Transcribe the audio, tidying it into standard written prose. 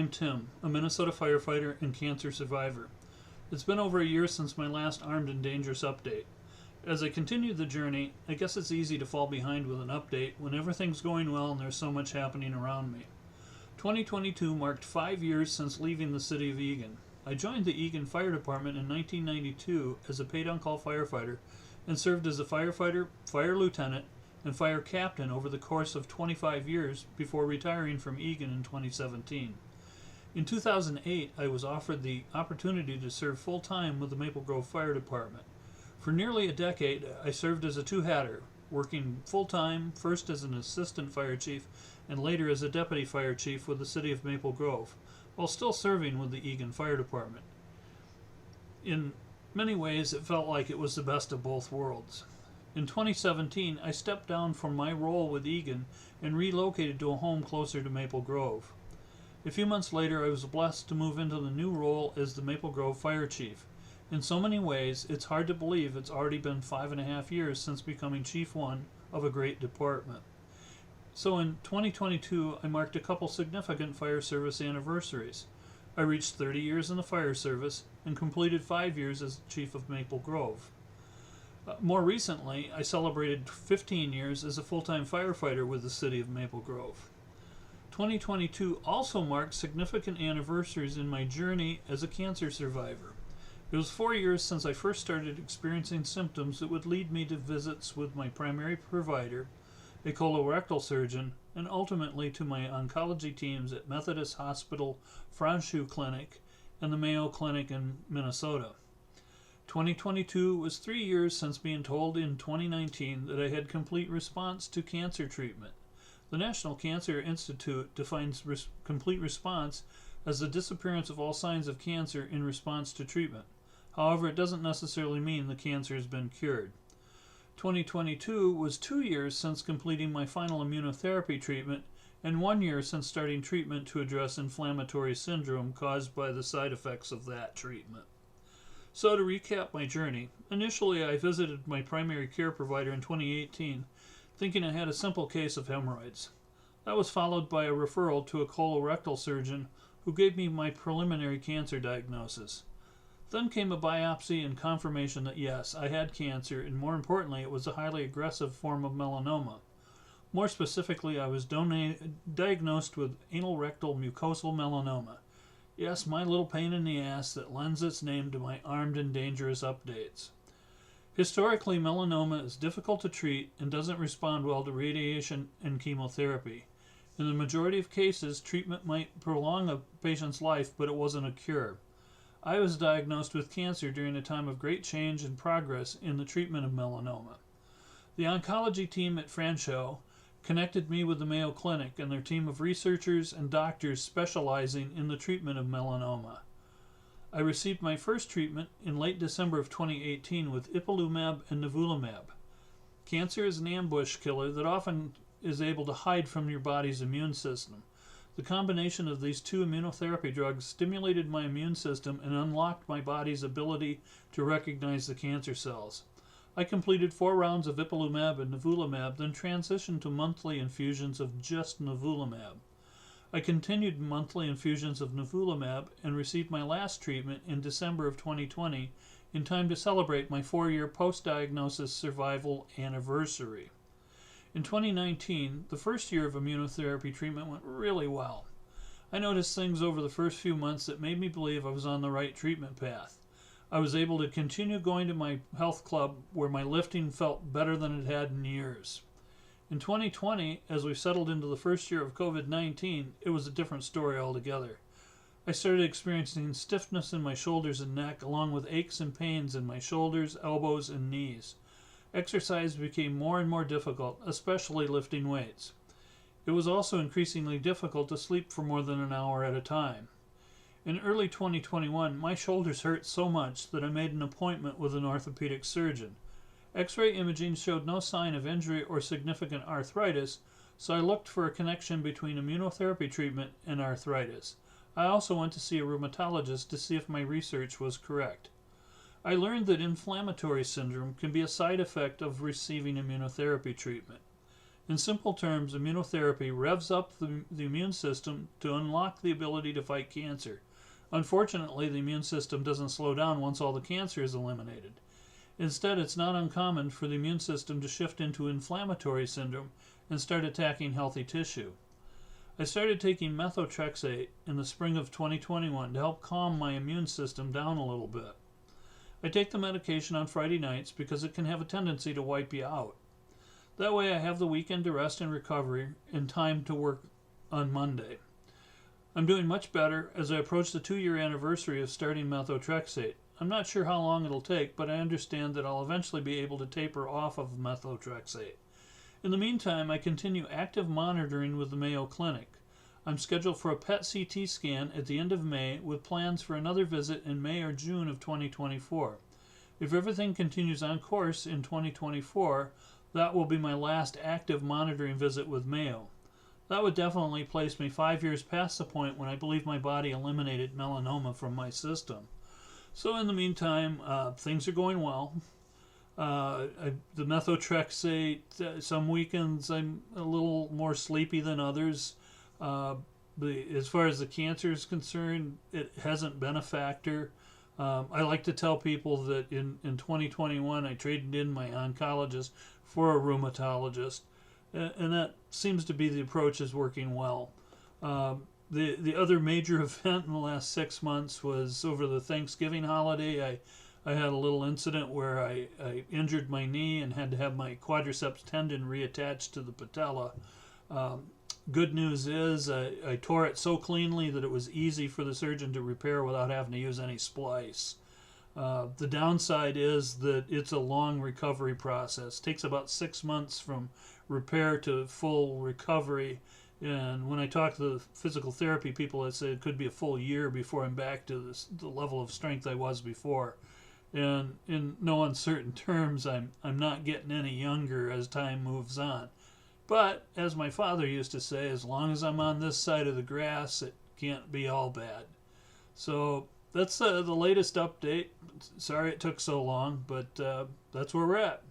I'm Tim, a Minnesota firefighter and cancer survivor. It's been over a year since my last Armed and Dangerous update. As I continue the journey, I guess it's easy to fall behind with an update when everything's going well and there's so much happening around me. 2022 marked 5 years since leaving the city of Eagan. I joined the Eagan Fire Department in 1992 as a paid-on-call firefighter and served as a firefighter, fire lieutenant, and fire captain over the course of 25 years before retiring from Eagan in 2017. In 2008, I was offered the opportunity to serve full-time with the Maple Grove Fire Department. For nearly a decade, I served as a two-hatter, working full-time, first as an assistant fire chief and later as a deputy fire chief with the city of Maple Grove, while still serving with the Eagan Fire Department. In many ways, it felt like it was the best of both worlds. In 2017, I stepped down from my role with Eagan and relocated to a home closer to Maple Grove. A few months later, I was blessed to move into the new role as the Maple Grove Fire Chief. In so many ways, it's hard to believe it's already been 5.5 years since becoming Chief 1 of a great department. So in 2022, I marked a couple significant fire service anniversaries. I reached 30 years in the fire service and completed 5 years as Chief of Maple Grove. More recently, I celebrated 15 years as a full-time firefighter with the city of Maple Grove. 2022 also marked significant anniversaries in my journey as a cancer survivor. It was 4 years since I first started experiencing symptoms that would lead me to visits with my primary provider, a colorectal surgeon, and ultimately to my oncology teams at Methodist Hospital Franchute Clinic and the Mayo Clinic in Minnesota. 2022 was 3 years since being told in 2019 that I had complete response to cancer treatment. The National Cancer Institute defines complete response as the disappearance of all signs of cancer in response to treatment. However, it doesn't necessarily mean the cancer has been cured. 2022 was 2 years since completing my final immunotherapy treatment and 1 year since starting treatment to address inflammatory syndrome caused by the side effects of that treatment. So to recap my journey, initially I visited my primary care provider in 2018 thinking I had a simple case of hemorrhoids. That was followed by a referral to a colorectal surgeon who gave me my preliminary cancer diagnosis. Then came a biopsy and confirmation that yes, I had cancer, and more importantly, it was a highly aggressive form of melanoma. More specifically, I was diagnosed with anal rectal mucosal melanoma. Yes, my little pain in the ass that lends its name to my Armed and Dangerous updates. Historically, melanoma is difficult to treat and doesn't respond well to radiation and chemotherapy. In the majority of cases, treatment might prolong a patient's life, but it wasn't a cure. I was diagnosed with cancer during a time of great change and progress in the treatment of melanoma. The oncology team at Franchute connected me with the Mayo Clinic and their team of researchers and doctors specializing in the treatment of melanoma. I received my first treatment in late December of 2018 with ipilimumab and nivolumab. Cancer is an ambush killer that often is able to hide from your body's immune system. The combination of these two immunotherapy drugs stimulated my immune system and unlocked my body's ability to recognize the cancer cells. I completed 4 rounds of ipilimumab and nivolumab, then transitioned to monthly infusions of just nivolumab. I continued monthly infusions of nivolumab and received my last treatment in December of 2020 in time to celebrate my 4-year post-diagnosis survival anniversary. In 2019, the first year of immunotherapy treatment went really well. I noticed things over the first few months that made me believe I was on the right treatment path. I was able to continue going to my health club where my lifting felt better than it had in years. In 2020, as we settled into the first year of COVID-19, it was a different story altogether. I started experiencing stiffness in my shoulders and neck, along with aches and pains in my shoulders, elbows, and knees. Exercise became more and more difficult, especially lifting weights. It was also increasingly difficult to sleep for more than an hour at a time. In early 2021, my shoulders hurt so much that I made an appointment with an orthopedic surgeon. X-ray imaging showed no sign of injury or significant arthritis, so I looked for a connection between immunotherapy treatment and arthritis. I also went to see a rheumatologist to see if my research was correct. I learned that inflammatory syndrome can be a side effect of receiving immunotherapy treatment. In simple terms, immunotherapy revs up the immune system to unlock the ability to fight cancer. Unfortunately, the immune system doesn't slow down once all the cancer is eliminated. Instead, it's not uncommon for the immune system to shift into inflammatory syndrome and start attacking healthy tissue. I started taking methotrexate in the spring of 2021 to help calm my immune system down a little bit. I take the medication on Friday nights because it can have a tendency to wipe you out. That way I have the weekend to rest and recovery and time to work on Monday. I'm doing much better as I approach the 2-year anniversary of starting methotrexate. I'm not sure how long it'll take, but I understand that I'll eventually be able to taper off of methotrexate. In the meantime, I continue active monitoring with the Mayo Clinic. I'm scheduled for a PET CT scan at the end of May with plans for another visit in May or June of 2024. If everything continues on course in 2024, that will be my last active monitoring visit with Mayo. That would definitely place me 5 years past the point when I believe my body eliminated melanoma from my system. So in the meantime, things are going well. The methotrexate, some weekends I'm a little more sleepy than others. As far as the cancer is concerned, it hasn't been a factor. I like to tell people that in 2021 I traded in my oncologist for a rheumatologist, and that seems to be the approach is working well. The other major event in the last 6 months was over the Thanksgiving holiday. I had a little incident where I injured my knee and had to have my quadriceps tendon reattached to the patella. Good news is I tore it so cleanly that it was easy for the surgeon to repair without having to use any splice. The downside is that it's a long recovery process. It takes about 6 months from repair to full recovery. And when I talk to the physical therapy people, I say it could be a full year before I'm back to the level of strength I was before. And in no uncertain terms, I'm not getting any younger as time moves on. But, as my father used to say, as long as I'm on this side of the grass, it can't be all bad. So, that's the latest update. Sorry it took so long, but that's where we're at.